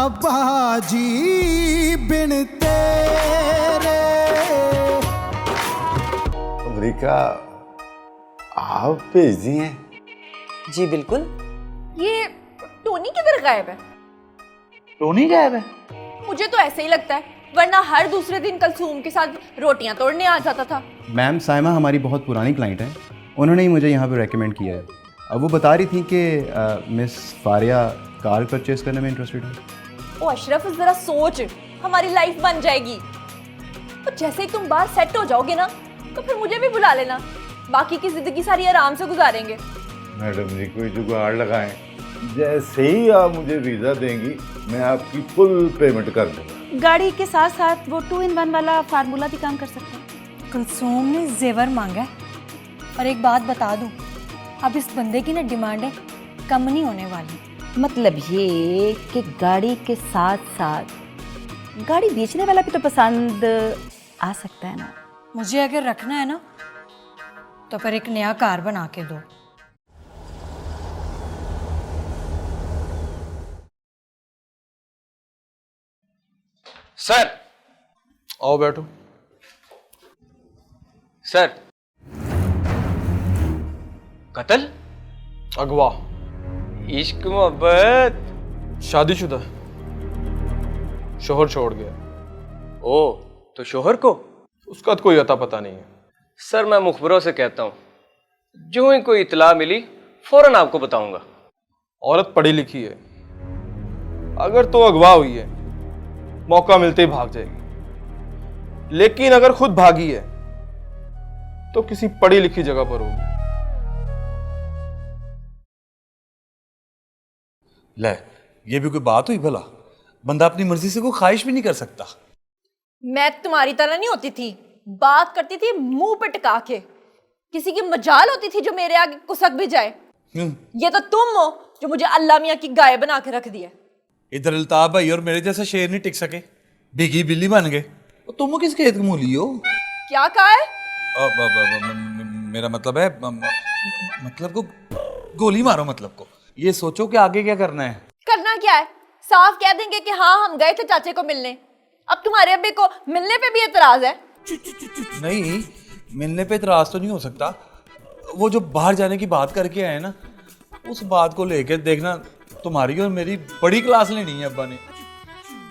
अब्बा जी बिन तेरे। अमरीका आप भेज दी हैं? जी बिल्कुल। ये टोनी किधर गायब है? टोनी गायब है? मुझे तो ऐसे ही लगता है, वरना हर दूसरे दिन कलसूम के साथ रोटियां तोड़ने आ जाता था। मैम साइमा हमारी बहुत पुरानी क्लाइंट है, उन्होंने ही मुझे यहाँ पे रेकमेंड किया है। अब वो बता रही थी कि मिस फारिया कार परचेज करने में इंटरेस्टेड है। ओ अशरफ, जरा सोच, हमारी लाइफ बन जाएगी। और जैसे ही तुम बाहर सेट हो जाओगे ना, तो फिर मुझे भी बुला लेना, बाकी की जिंदगी सारी आराम से गुजारेंगे। मैडम जी कोई जुगाड़ लगाएं, जैसे ही आप मुझे वीज़ा देंगी मैं आपकी फुल पेमेंट कर दूंगा। गाड़ी के साथ साथ वो 2-in-1 वाला फार्मूला भी काम कर सकते हैं। कुलसूम ने जेवर मांगा है, और एक बात बता दूं, अब इस बंदे की ना डिमांड है कम नहीं होने वाली। मतलब ये कि गाड़ी के साथ साथ गाड़ी बेचने वाला भी तो पसंद आ सकता है ना। मुझे अगर रखना है ना, तो फिर एक नया कार बना के दो। सर आओ बैठो। सर, कत्ल, अगवा, इश्क मोहब्बत, शादीशुदा, शोहर छोड़ गया। ओ तो शोहर को? उसका तो कोई अता पता नहीं है। सर मैं मुखबरों से कहता हूँ, जो ही कोई इतला मिली फौरन आपको बताऊंगा। औरत पढ़ी लिखी है, अगर तो अगवा हुई है मौका मिलते ही भाग जाएगी, लेकिन अगर खुद भागी है तो किसी पढ़ी लिखी जगह पर होगी। ले, ये भी कोई बात हुई भला? बंदा अपनी मर्जी से कोई ख्वाहिश भी नहीं कर सकता। मैं तुम्हारी तरह नहीं होती थी, बात करती थी मुंह पे टिका के। किसी की मजाल होती थी जो मेरे आगे कुसक भी जाए। ये तो तुम हो जो मुझे अल्लाह मियां की गाय बना के रख दिया। इधर अल्ताफ भाई और मेरे जैसा शेर नहीं टिक सके, बिगी बिल्ली बन गए। तुम किस खेत की मूली हो? क्या कहा है? मेरा मतलब है, मतलब को गोली मारो, मतलब को ये सोचो कि आगे क्या करना है। करना क्या है? साफ कह देंगे कि हाँ हम गए थे चाचे को मिलने। अब तुम्हारे अब्बे को मिलने पे भी एतराज है? नहीं, मिलने पे एतराज तो नहीं हो सकता। वो जो बाहर जाने की बात करके आए ना, उस बात को लेकर देखना, तुम्हारी और मेरी बड़ी क्लास लेनी है अब्बा ने।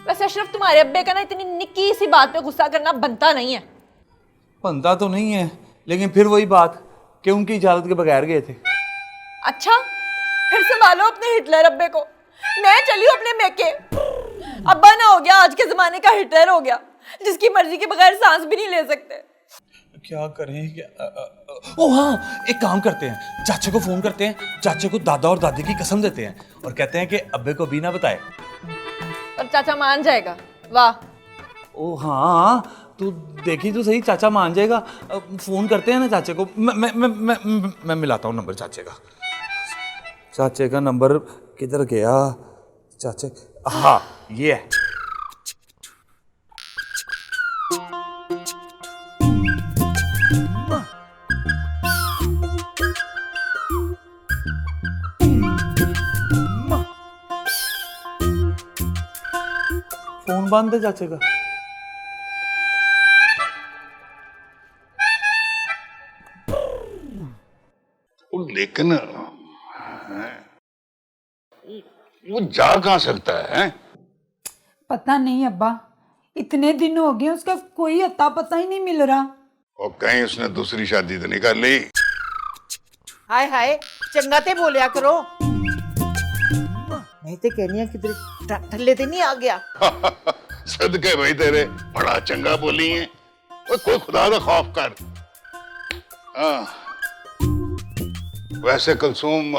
वैसे अशरफ, तुम्हारे अब्बे का ना इतनी निक्की सी बात पे गुस्सा करना बनता नहीं है। बनता तो नहीं है, लेकिन फिर वही बात कि उनकी इजाजत के बगैर गए थे। अच्छा, फिर संभालो अपने हिटलर अब्बे को। मैं चली हूँ अपने मैके। अब्बा ना हो गया आज के जमाने का हिटलर हो गया, जिसकी मर्जी के बगैर सांस भी नहीं ले सकते। क्या करें? ओ हाँ, एक काम करते हैं, चाचे को फोन करते हैं, चाचे को दादा और दादी की कसम देते हैं और कहते हैं कि अब्बे को भी ना बताए। और चाचा मान जाएगा? वाह। ओ हाँ, तू देखी तो सही, चाचा मान जाएगा। फोन करते हैं ना चाचे को। मैं मिलाता हूँ नंबर चाचे का। चाचे का नंबर किधर गया? चाचे, हाँ ये है। फोन बंद है चाचे का। लेकिन वो जा कहाँ सकता है? पता नहीं अब्बा, इतने दिन हो गए उसका कोई अता पता ही नहीं मिल रहा। और कहीं उसने दूसरी शादी तो नहीं कर ली? हाय हाय, चंगा ते बोलिया करो। मैं तो कहनी है किधर थल्ले ते नहीं आ गया। सदके भाई तेरे, बड़ा चंगा बोली है। कोई खुदा का खौफ कर। वैसे कुलसूम,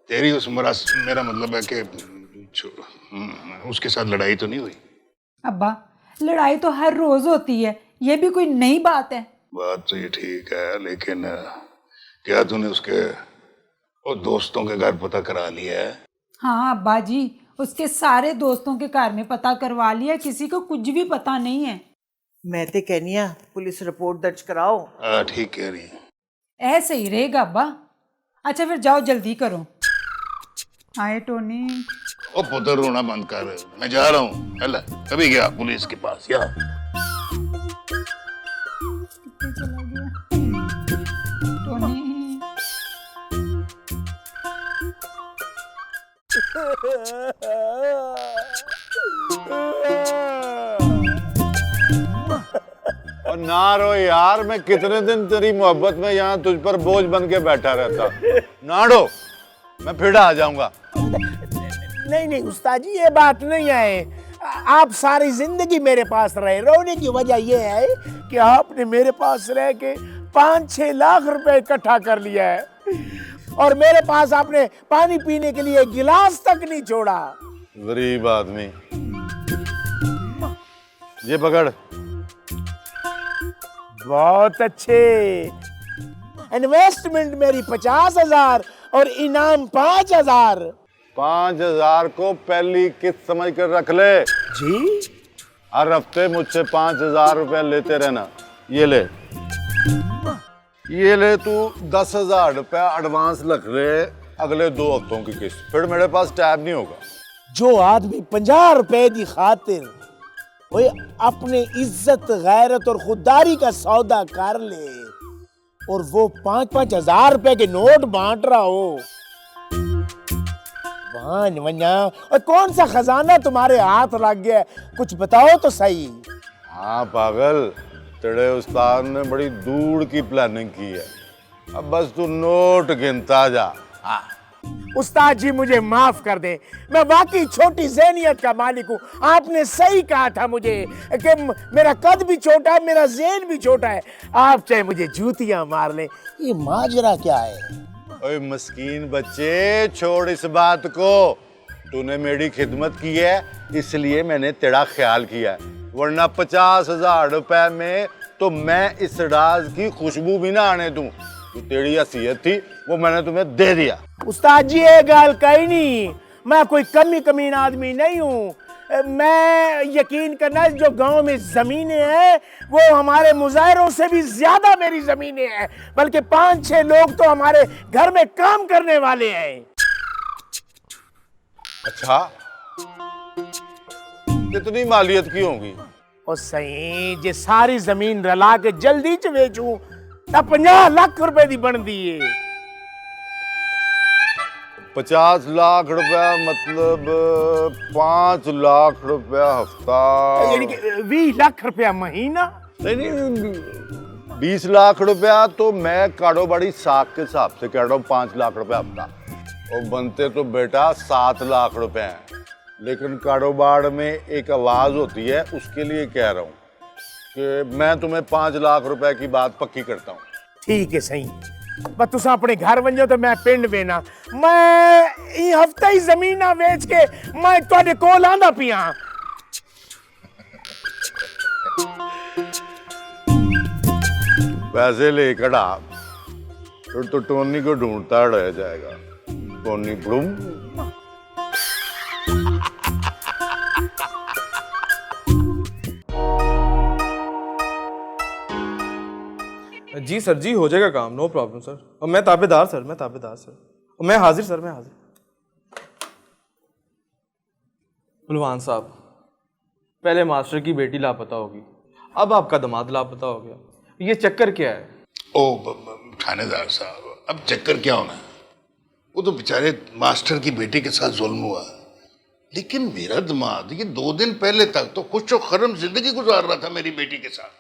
तेरी उस मेरा मतलब है कि उसके साथ लड़ाई तो नहीं हुई? अब्बा, लड़ाई तो हर रोज होती है, ये भी कोई नई बात है? बात तो ये ठीक है, लेकिन क्या तूने उसके वो दोस्तों के घर पता करा लिया है? हाँ अब्बा जी, उसके सारे दोस्तों के घर में पता करवा लिया, किसी को कुछ भी पता नहीं है। मैं तो कहनी है पुलिस रिपोर्ट दर्ज कराओ। ठीक कह रही है। ऐसे ही रहेगा अब्बा। अच्छा फिर जाओ, जल्दी करो। हाय टोनी। ओ पुत्र रोना बंद कर, मैं जा रहा हूँ। हेला कभी गया पुलिस के पास यार। और ना रो यार, मैं कितने दिन तेरी मोहब्बत में यहाँ तुझ पर बोझ बन के बैठा रहता। ना रो, मैं फिर आ जाऊंगा। नहीं नहीं उस्ताद जी, ये बात नहीं है। आप सारी जिंदगी मेरे पास रहे, रोने की वजह यह है कि आपने मेरे पास रह के 5-6 लाख रुपए इकट्ठा कर लिया है और मेरे पास आपने पानी पीने के लिए गिलास तक नहीं छोड़ा। गरीब आदमी। ये पकड़। बहुत अच्छे। इन्वेस्टमेंट मेरी 50,000 और इनाम 5,000। 5,000 को पहली किस्त समझ कर रख ले जी। हर हफ्ते मुझसे 5,000 रुपए लेते रहना। ये ले तू 10,000 रुपया एडवांस रख ले अगले 2 हफ्तों की किस्त, फिर मेरे पास टाइम नहीं होगा। जो आदमी 50 रुपए की खातिर वो अपने इज्जत गैरत और खुददारी का सौदा कर ले और वो 5-5 हजार रुपए के नोट बांट रहा हो, और कौन सा खजाना तुम्हारे हाथ लग गया, कुछ बताओ तो सही। हाँ पागल, तेरे उस्ताद ने बड़ी दूर की प्लानिंग की है, अब बस तू नोट गिनता जा। हाँ। उस्ताद जी मुझे माफ कर दे, मैं वाकई छोटी ज़हनियत का मालिक हूँ। आपने सही कहा था मुझे कि मेरा कद भी छोटा है, मेरा ज़हन भी छोटा है। आप चाहे मुझे जूतियां मार लें, ये माजरा क्या है? ओए मस्कीन बच्चे, छोड़ इस बात को। तूने मेरी खिदमत की है इसलिए मैंने तेरा ख्याल किया है, वरना 50,000 रुपए में तो मैं इस राज की खुशबू भी ना आने दूं। जो तेरी हैसियत थी वो मैंने तुम्हें दे दिया। उस्ताद जी ये गाल कही नहीं, मैं कोई कमीन आदमी नहीं हूँ। मैं यकीन करना, जो गांव में जमीनें हैं वो हमारे मुजाहिरों से भी ज्यादा मेरी जमीनें हैं, बल्कि 5-6 लोग तो हमारे घर में काम करने वाले हैं। अच्छा, कितनी मालियत की होगी? और सही जे सारी जमीन रला के जल्दी च बेचूं तो 50 लाख रुपए की बनती है। 50 लाख रुपया मतलब 5 लाख रुपया हफ्ता, यानी कि 20 लाख रुपया महीना। नहीं 20 लाख रुपया तो मैं कारोबारी साख के हिसाब से कह रहा हूँ, 5 लाख रुपया हफ्ता, और बनते तो बेटा 7 लाख रुपए हैं। लेकिन कारोबार में एक आवाज होती है, उसके लिए कह रहा हूँ कि मैं तुम्हें 5 लाख रुपए की बात पक्की करता हूँ। ठीक है सही, बस तुम अपने घर बन जाओ तो मैं पिंड बेना, मैं हफ्ते ही जमीन बेच के मैं तुहाडे कोल आंदा पिया। पैसे ले कड़ा, फिर तो टोनी को ढूंढता रह जाएगा। Tony Bloom. जी सर जी, हो जाएगा काम, नो प्रॉब्लम सर। और मैं ताबेदार सर, मैं ताबेदार सर, और मैं हाजिर सर, मैं हाजिर। कुलवान साहब, पहले मास्टर की बेटी लापता होगी, अब आपका दामाद लापता हो गया, ये चक्कर क्या है? ओ थानेदार साहब, अब चक्कर क्या होना है? वो तो बेचारे मास्टर की बेटी के साथ जुल्म हुआ, लेकिन मेरा दामाद ये 2 दिन पहले तक तो खुश और खर्म जिंदगी गुजार रहा था मेरी बेटी के साथ।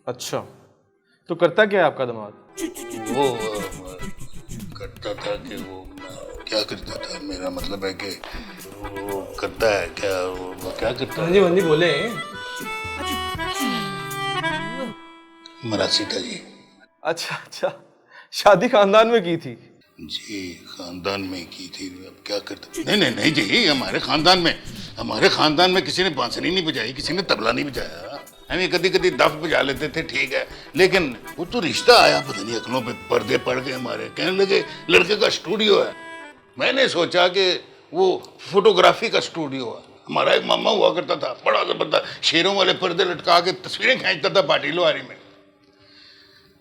अच्छा, तो करता क्या है आपका दामाद? वो करता था कि वो क्या करता था, मेरा मतलब है कि वो करता है क्या, वो क्या करता है? जी बोले। मरासी था जी। अच्छा, शादी खानदान में की थी? जी खानदान में की थी। अब क्या करते? नहीं जी, हमारे खानदान में किसी ने बांसुरी नहीं बजाई, किसी ने तबला नहीं बजाया। हम कभी दफ बजा लेते थे, ठीक है, लेकिन वो तो रिश्ता आया, पता नहीं अकलों पे पर्दे पड़ गए हमारे, कहने लगे लड़के का स्टूडियो है। मैंने सोचा कि वो फोटोग्राफी का स्टूडियो है। हमारा एक मामा हुआ करता था, बड़ा जबरदस्त, शेरों वाले पर्दे लटका के तस्वीरें खींचता था पार्टी लोहारी में।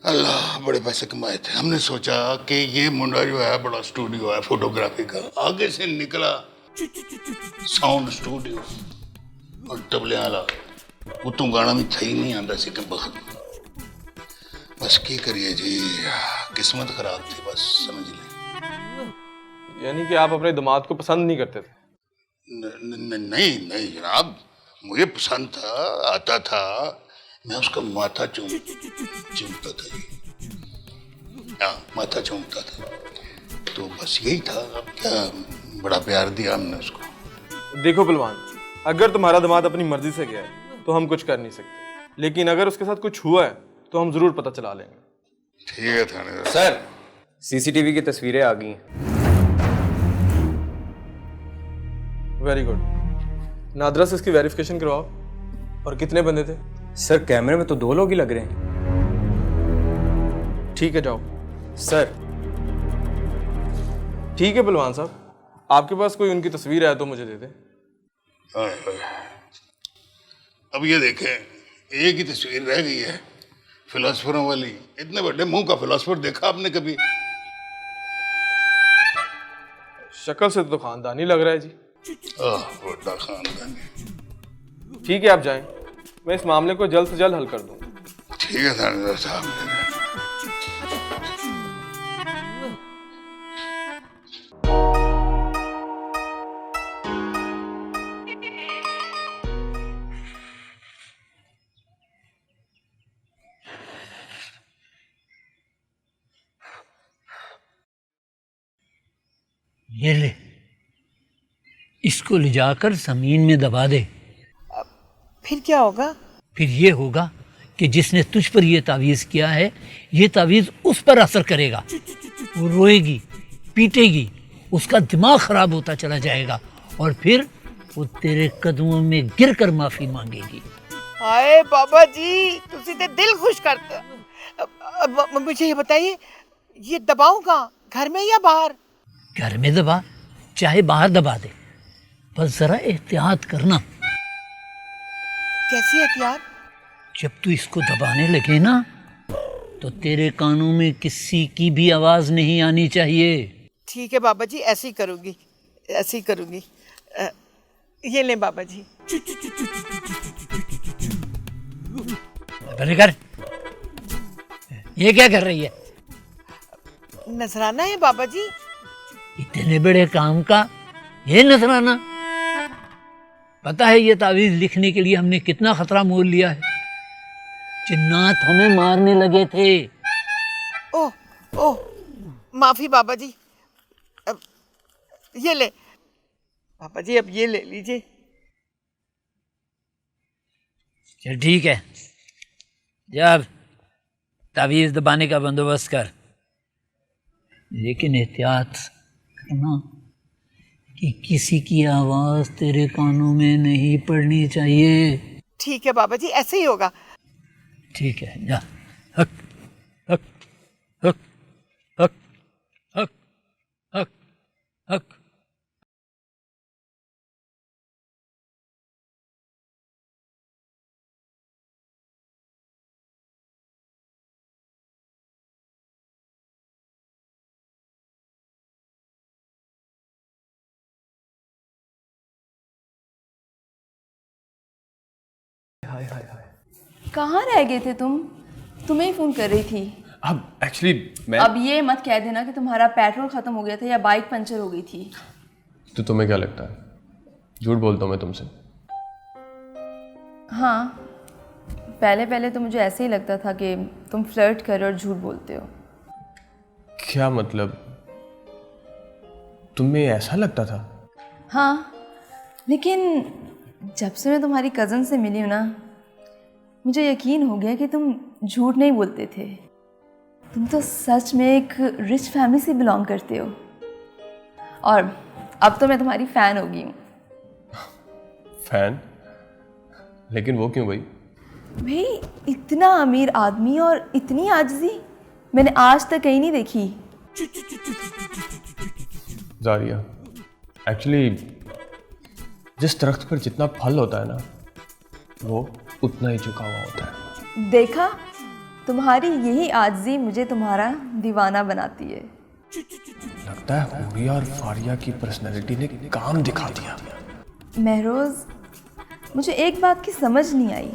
अल्लाह, बड़े पैसे कमाए थे। हमने सोचा कि ये मुंडा जो है बड़ा स्टूडियो है फोटोग्राफी का। आगे से निकला साउंड स्टूडियो और तबले आला वो तो गाना भी था ही नहीं आंदा सी के बखत। बस की करिए जी, किस्मत खराब थी बस, समझ ले। यानी कि आप अपने दामाद को पसंद नहीं करते थे? नहीं नहीं जनाब, मुझे पसंद था, आता था, मैं उसका माथा चूमता था जी। हाँ, माथा चूमता था, तो बस यही था। अब क्या, बड़ा प्यार दिया हमने उसको। देखो पहलवान, अगर तुम्हारा दामाद अपनी मर्जी से गया है तो हम कुछ कर नहीं सकते, लेकिन अगर उसके साथ कुछ हुआ है तो हम जरूर पता चला लेंगे। ठीक है थानेदार सर, सीसीटीवी की तस्वीरें आ गई हैं। Very good. नादरा से इसकी वेरिफिकेशन करवाओ। और कितने बंदे थे? सर, कैमरे में तो 2 लोग ही लग रहे हैं। ठीक है, जाओ। सर। ठीक है पहलवान साहब, आपके पास कोई उनकी तस्वीर है तो मुझे दे दे। अब ये देखें, एक ही तस्वीर रह गई है फिलोसफरों वाली। इतने बड़े मुंह का फिलोसफर देखा आपने कभी? शक्ल से तो खानदानी लग रहा है जी। बड़ा खानदानी। ठीक है, आप जाएं, मैं इस मामले को जल्द से जल्द हल कर दूंगा। ठीक है थानेदार साहब। ये ले, इसको ले जाकर जमीन में दबा दे। फिर क्या होगा? फिर ये होगा कि जिसने तुझ पर ये तावीज़ किया है, ये तावीज़ उस पर असर करेगा। वो रोएगी, पीटेगी, उसका दिमाग खराब होता चला जाएगा और फिर वो तेरे कदमों में गिरकर माफी मांगेगी। हाय बाबा जी, तुसी ते दिल खुश करते। मुझे ये बताइए, ये दबाऊं कहाँ, घर में या बाहर? घर में दबा, चाहे बाहर दबा दे, बस जरा एहतियात करना। कैसी एहतियात? जब तू इसको दबाने लगे ना, तो तेरे कानों में किसी की भी आवाज नहीं आनी चाहिए। ठीक है बाबा जी, ऐसे ही करूंगी, ऐसे ही करूंगी। ये लें बाबा जी। बने कर, ये क्या कर रही है? नजराना है बाबा जी। इतने बड़े काम का ये नजराना? पता है ये तावीज़ लिखने के लिए हमने कितना खतरा मोल लिया है। जिन्नात हमें मारने लगे थे। ओह ओह, माफी बाबा जी। अब ये ले बाबा जी, अब ये ले लीजिए। चल ठीक है, जब तावीज़ दबाने का बंदोबस्त कर, लेकिन एहतियात करना कि किसी की आवाज तेरे कानों में नहीं पड़नी चाहिए। ठीक है बाबा जी, ऐसे ही होगा। ठीक है, जा। हक हक हक हक हक हक हक। हाय हाय हाय, कहाँ रह गए थे तुम? तुम्हें ही फ़ोन कर रही थी। अब एक्चुअली मैं... अब ये मत कह देना कि तुम्हारा पेट्रोल ख़त्म हो गया था या बाइक पंचर हो गई थी। तो तुम्हें क्या लगता है झूठ बोलता हूँ मैं तुमसे? हाँ, पहले पहले तो मुझे ऐसे ही लगता था कि तुम फ्लर्ट कर और झूठ बोलते हो। क्या मतलब, तुम्हें ऐसा लगता था? हाँ, लेकिन जब से मैं तुम्हारी कज़न से मिली हूँ ना, मुझे यकीन हो गया कि तुम झूठ नहीं बोलते थे। तुम तो सच में एक रिच फैमिली से बिलोंग करते हो। और अब तो मैं तुम्हारी फ़ैन हो गई हूँ। फैन? लेकिन वो क्यों भाई? भाई, इतना अमीर आदमी और इतनी आजिज़ी मैंने आज तक कहीं नहीं देखी। जारिया, एक्चुअली जिस दरख्त पर जितना फल होता है ना, वो उतना ही झुका हुआ होता है। देखा, तुम्हारी यही आजिज़ी मुझे तुम्हारा दीवाना बनाती है। लगता है हुरिया और फारिया की पर्सनैलिटी ने काम दिखा दिया। महरोज, मुझे एक बात की समझ नहीं आई।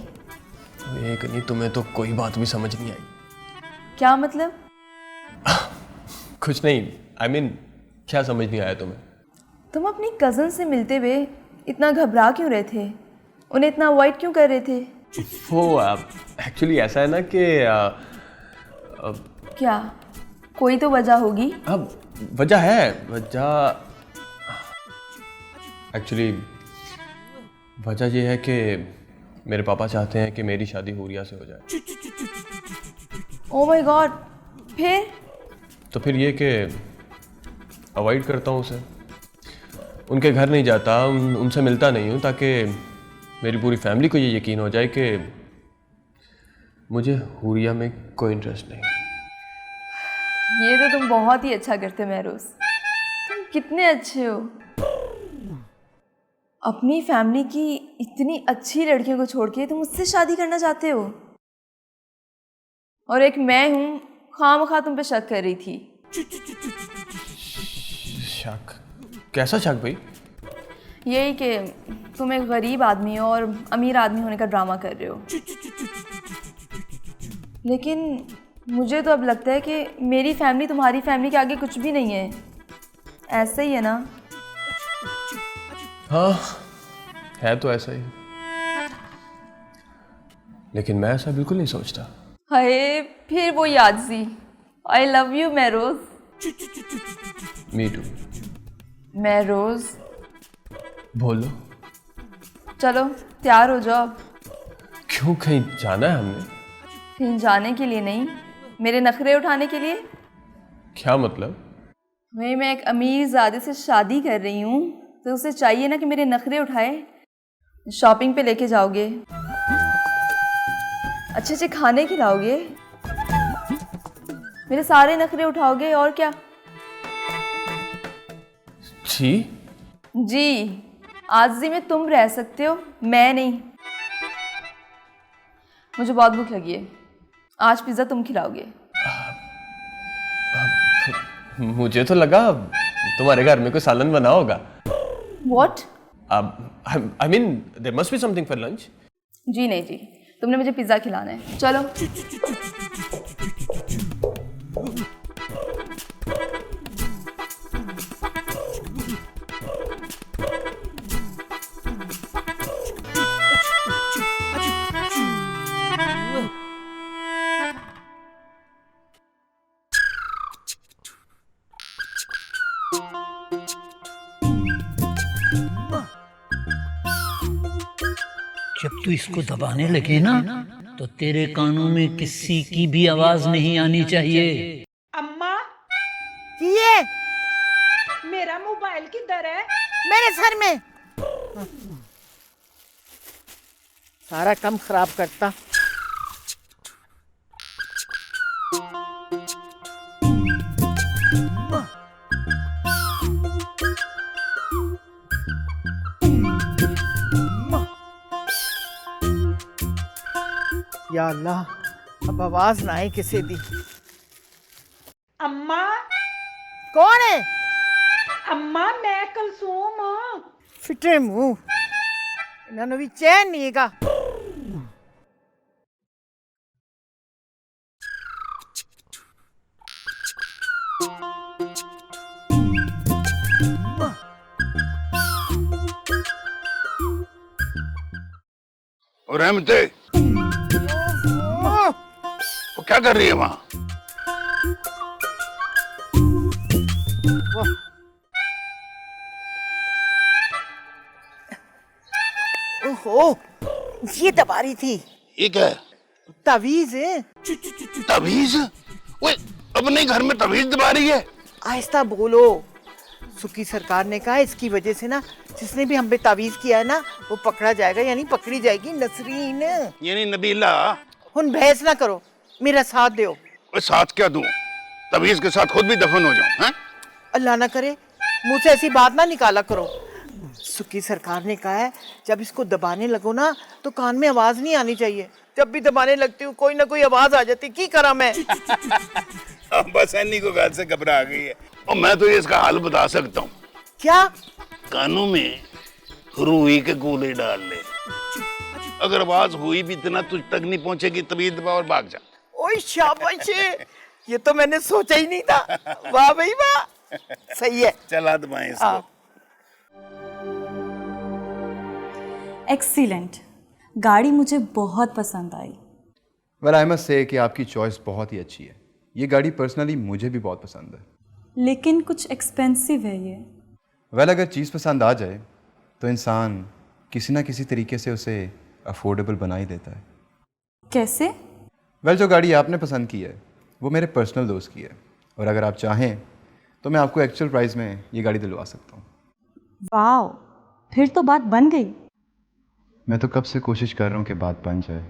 एक नहीं, तुम्हें तो कोई बात भी समझ नहीं आई। क्या मतलब? कुछ नहीं, I mean, क्या समझ नहीं आया तुम्हें? तुम अपनी कज़न से मिलते हुए इतना घबरा क्यों रहे थे? उन्हें इतना अवॉइड क्यों कर रहे थे? वो एक्चुअली ऐसा है ना कि क्या कोई तो वजह होगी? अब वजह है, वजह एक्चुअली वजह ये है कि मेरे पापा चाहते हैं कि मेरी शादी हुरिया से हो जाए। ओह माय गॉड, फिर? तो फिर ये कि अवॉइड करता हूँ उसे, उनके घर नहीं जाता, उनसे मिलता नहीं हूँ, ताकि मेरी पूरी फैमिली को ये यकीन हो जाए कि मुझे हुरिया में कोई इंटरेस्ट नहीं। ये तो तुम बहुत ही अच्छा करते महरोज, तुम कितने अच्छे हो। अपनी फैमिली की इतनी अच्छी लड़कियों को छोड़ के तुम मुझसे शादी करना चाहते हो, और एक मैं हूँ खामखा तुम पे शक कर रही थी। शक? कैसा शक भाई? यही कि तुम एक गरीब आदमी हो और अमीर आदमी होने का ड्रामा कर रहे हो। लेकिन मुझे तो अब लगता है कि मेरी फैमिली तुम्हारी फैमिली के आगे कुछ भी नहीं है। ऐसा ही है ना? हाँ, है तो ऐसा ही, लेकिन मैं ऐसा बिल्कुल नहीं सोचता। हाय, फिर वो याद सी। I love you Mehroz. Me too. Mehroz, बोलो। चलो तैयार हो जाओ। क्यों, कहीं जाना है हमने? कहीं जाने के लिए नहीं, मेरे नखरे उठाने के लिए। क्या मतलब? मैं एक अमीर ज़ादे से शादी कर रही हूँ, तो उसे चाहिए ना कि मेरे नखरे उठाए। शॉपिंग पे लेके जाओगे, अच्छे अच्छे खाने खिलाओगे, मेरे सारे नखरे उठाओगे, और क्या? जी, आज़ी में तुम रह सकते हो, मैं नहीं। मुझे बहुत भूख लगी है, आज पिज़्ज़ा तुम खिलाओगे। मुझे तो लगा तुम्हारे घर में कोई सालन बना होगा। What? I mean, there must be something for lunch. जी नहीं जी, तुमने मुझे पिज़्ज़ा खिलाना है। चलो। जब तू इसको दबाने लगे ना, तो तेरे कानों में किसी की भी आवाज नहीं आनी चाहिए। अम्मा ये मेरा मोबाइल किधर है? मेरे सर में। सारा काम खराब करता। या अल्लाह, अब आवाज ना आए किसी दी। अम्मा कौन है? अम्मा मैं कलसूम हूं। फिटे मुंह, इन्होंने भी चैन नहीं है। और रहमते, वो क्या कर रही है वहां? ओहो, ये दबा रही थी। ये क्या है? तावीज है। तावीज? ओए, अपने घर में तावीज दबा रही है? आहिस्ता बोलो। सुकी सरकार ने कहा इसकी वजह से ना जिसने भी हम पे तावीज किया है ना वो पकड़ा जाएगा, यानी पकड़ी जाएगी नसरीन। यानी नबीला। हुन बहस ना करो, मेरा साथ दो। साथ क्या दूं? तावीज के साथ खुद भी दफन हो जाऊं? हैं? अल्लाह ना करे, मुझ से ऐसी बात ना निकाला करो। सुकी सरकार ने कहा है जब इसको दबाने लगो ना तो कान में आवाज नहीं आनी चाहिए। जब भी दबाने लगती हूँ कोई ना कोई आवाज आ जाती। की करा मैं? बस एनी को गाल से घबरा गई है। और मैं तो ये इसका हल बता सकता हूँ। क्या? कानों में रुई के गोले डाल ले, अगर आवाज हुई भी इतना तुझ तक नहीं पहुंचेगी, तभी दबा और भाग जा। ओए शाबाश, ये तो मैंने सोचा ही नहीं था। वाह भाई वाह, सही है। चला दबाएं इसको। एक्सीलेंट, गाड़ी मुझे बहुत पसंद आई। वेल आई मस्ट से कि आपकी चॉइस बहुत ही अच्छी है। ये गाड़ी पर्सनली मुझे भी बहुत पसंद है। लेकिन कुछ एक्सपेंसिव है ये। वेल अगर चीज़ पसंद आ जाए तो इंसान किसी ना किसी तरीके से उसे अफोर्डेबल बना ही देता है। कैसे? वेल जो गाड़ी आपने पसंद की है वो मेरे पर्सनल दोस्त की है, और अगर आप चाहें तो मैं आपको एक्चुअल प्राइस में ये गाड़ी दिलवा सकता हूँ। वाओ, फिर तो बात बन गई। मैं तो कब से कोशिश कर रहा हूँ कि बात बन जाए।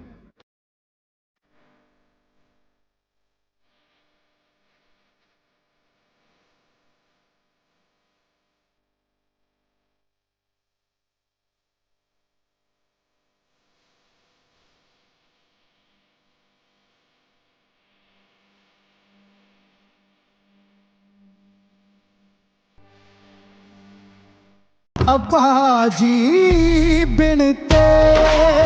अब्बा जी बिन तेरे